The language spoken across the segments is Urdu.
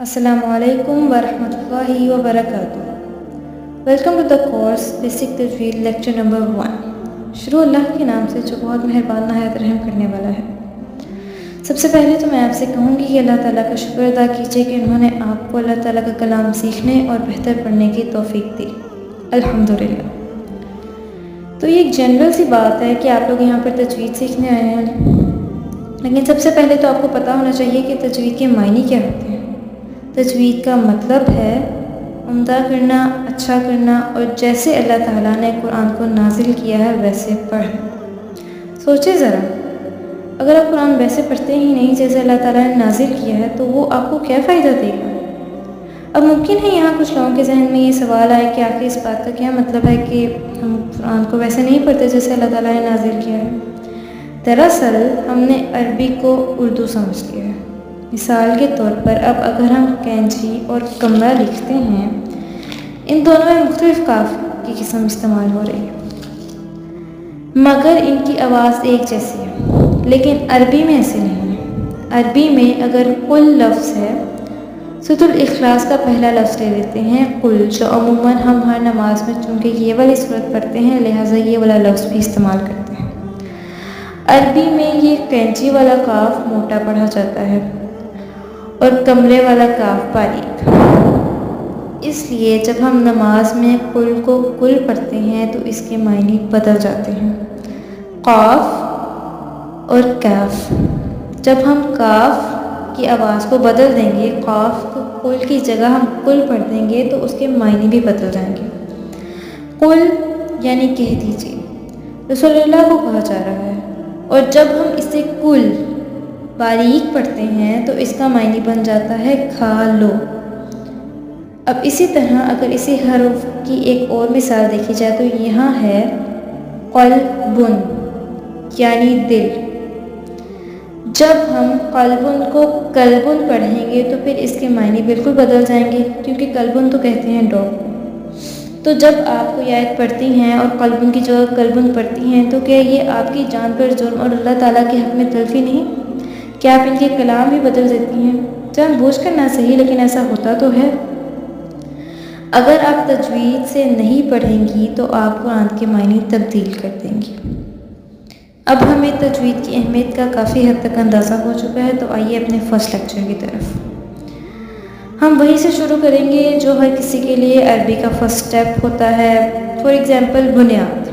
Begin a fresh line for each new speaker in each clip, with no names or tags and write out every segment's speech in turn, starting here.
السلام علیکم ورحمۃ اللہ وبرکاتہ۔ Welcome to the course basic تجوید لیکچر نمبر 1۔ شروع اللہ کے نام سے جو بہت مہربان نہایت رحم کرنے والا ہے۔ سب سے پہلے تو میں آپ سے کہوں گی کہ اللہ تعالیٰ کا شکر ادا کیجیے کہ انہوں نے آپ کو اللہ تعالیٰ کا کلام سیکھنے اور بہتر پڑھنے کی توفیق دی، الحمدللہ۔ تو یہ ایک جنرل سی بات ہے کہ آپ لوگ یہاں پر تجوید سیکھنے آئے ہیں، لیکن سب سے پہلے تو آپ کو پتہ ہونا چاہیے کہ تجوید کے معنی کیا ہوتے ہیں۔ تجوید کا مطلب ہے عمدہ کرنا، اچھا کرنا، اور جیسے اللہ تعالیٰ نے قرآن کو نازل کیا ہے ویسے پڑھنا۔ سوچیں ذرا، اگر آپ قرآن ویسے پڑھتے ہی نہیں جیسے اللہ تعالیٰ نے نازل کیا ہے تو وہ آپ کو کیا فائدہ دے گا؟ اب ممکن ہے یہاں کچھ لوگوں کے ذہن میں یہ سوال آئے کہ آخر اس بات کا کیا مطلب ہے کہ ہم قرآن کو ویسے نہیں پڑھتے جیسے اللہ تعالیٰ نے نازل کیا ہے۔ دراصل ہم نے عربی کو اردو سمجھ لیا ہے۔ مثال کے طور پر اب اگر ہم کینچی اور کمرہ لکھتے ہیں، ان دونوں میں مختلف کاف کی قسم استعمال ہو رہی ہے، مگر ان کی آواز ایک جیسی ہے، لیکن عربی میں ایسے نہیں ہے۔ عربی میں اگر قل لفظ ہے، سورۃ الاخلاص کا پہلا لفظ لے لیتے ہیں قل، جو عموماً ہم ہر نماز میں چونکہ یہ والی صورت پڑھتے ہیں لہٰذا یہ والا لفظ بھی استعمال کرتے ہیں۔ عربی میں یہ کینچی والا کاف موٹا پڑھا جاتا ہے اور کمرے والا کاف باریک۔ اس لیے جب ہم نماز میں قل کو قل پڑھتے ہیں تو اس کے معنی بدل جاتے ہیں، قاف اور کاف۔ جب ہم کاف کی آواز کو بدل دیں گے، قاف کو قل کی جگہ ہم قل پڑھ دیں گے تو اس کے معنی بھی بدل جائیں گے۔ قل یعنی کہہ دیجیے، رسول اللہ کو کہا جا رہا ہے، اور جب ہم اسے قل باریک پڑھتے ہیں تو اس کا معنی بن جاتا ہے کھا لو۔ اب اسی طرح اگر اسی حرف کی ایک اور مثال دیکھی جائے تو یہاں ہے قلبن یعنی دل۔ جب ہم قلبن کو قلبن پڑھیں گے تو پھر اس کے معنی بالکل بدل جائیں گے، کیونکہ قلبن تو کہتے ہیں ڈاگ۔ تو جب آپ کو یہ آیت پڑھتی ہیں اور قلبن کی جگہ قلبن پڑھتی ہیں تو کیا یہ آپ کی جان پر ظلم اور اللہ تعالیٰ کے حق میں تلفی نہیں؟ کیا آپ ان کے کلام بھی بدل دیتی ہیں؟ جان بوجھ کر نہ صحیح، لیکن ایسا ہوتا تو ہے۔ اگر آپ تجوید سے نہیں پڑھیں گی تو آپ قرآن کے معنی تبدیل کر دیں گی۔ اب ہمیں تجوید کی اہمیت کا کافی حد تک اندازہ ہو چکا ہے، تو آئیے اپنے فرسٹ لیکچر کی طرف۔ ہم وہیں سے شروع کریں گے جو ہر کسی کے لیے عربی کا فرسٹ سٹیپ ہوتا ہے۔ فار ایگزامپل بنیاد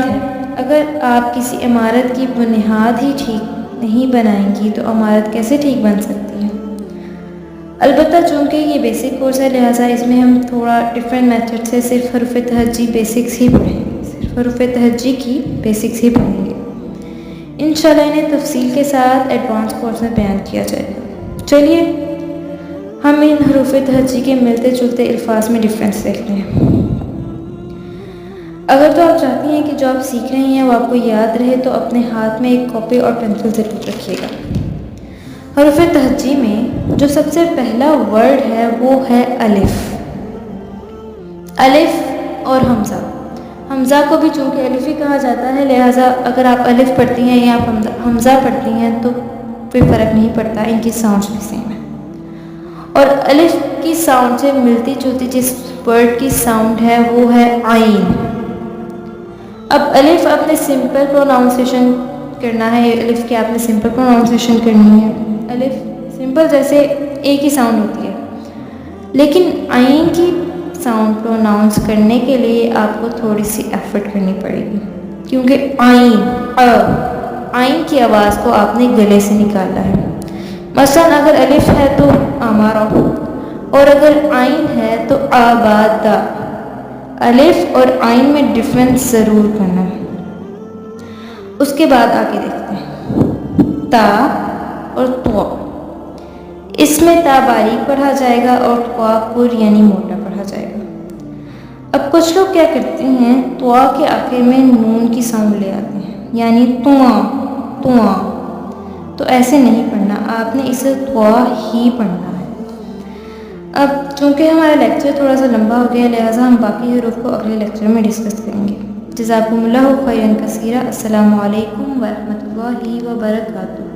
ہے۔ اگر آپ کسی عمارت کی بنیاد ہی ٹھیک نہیں بنائیں گی تو عمارت کیسے ٹھیک بن سکتی ہے؟ البتہ چونکہ یہ بیسک کورس ہے لہٰذا اس میں ہم تھوڑا ڈفرینٹ میتھڈ سے صرف حروف تہجی بیسکس ہی پڑھیں گے، صرف حروف تہجی کی بیسکس ہی پڑھیں گے۔ انشاءاللہ انہیں تفصیل کے ساتھ ایڈوانس کورس میں بیان کیا جائے گا۔ چلیے ہم ان حروف تہجی کے ملتے جلتے الفاظ میں ڈفرینس دیکھ لیں۔ اگر تو آپ چاہتی ہیں کہ جو آپ سیکھ رہے ہیں وہ آپ کو یاد رہے تو اپنے ہاتھ میں ایک کاپی اور پینسل ضرور رکھیے گا۔ حروف تہجی میں جو سب سے پہلا ورڈ ہے وہ ہے الف۔ الف اور حمزہ۔ حمزہ کو بھی چونکہ الف ہی کہا جاتا ہے لہٰذا اگر آپ الف پڑھتی ہیں یا آپ حمزہ پڑھتی ہیں تو کوئی فرق نہیں پڑتا، ان کی ساؤنڈس بھی سیم ہے۔ اور الف کی ساؤنڈ سے ملتی جلتی جس ورڈ کی ساؤنڈ ہے وہ ہے عین۔ اب الف آپ نے سمپل پروناؤنسیشن کرنا ہے، الف کی آپ نے سمپل پروناؤنسیشن کرنی ہے۔ الف سمپل جیسے ایک ہی ساؤنڈ ہوتی ہے، لیکن عین کی ساؤنڈ پروناؤنس کرنے کے لیے آپ کو تھوڑی سی ایفرٹ کرنی پڑے گی، کیونکہ عین کی آواز کو آپ نے گلے سے نکالا ہے۔ مثلا اگر الف ہے تو امارا، اور اگر عین ہے تو آبادا۔ الف اور عین میں ڈفرینس ضرور کرنا ہے۔ اس کے بعد آگے دیکھتے ہیں تا اور طوا۔ اس میں تا باریک پڑھا جائے گا اور طوا پر یعنی موٹا پڑھا جائے گا۔ اب کچھ لوگ کیا کرتے ہیں، طوا کے آخر میں نون کی ساؤنڈ لے آتے ہیں، یعنی تواں۔ تو ایسے نہیں پڑھنا، آپ نے اسے طوا ہی پڑھنا ہے۔ اب چونکہ ہمارا لیکچر تھوڑا سا لمبا ہو گیا لہٰذا ہم باقی حروف کو اگلے لیکچر میں ڈسکس کریں گے۔ جزاکم اللہ خیرا کثیرا۔ السلام علیکم ورحمۃ اللہ وبرکاتہ۔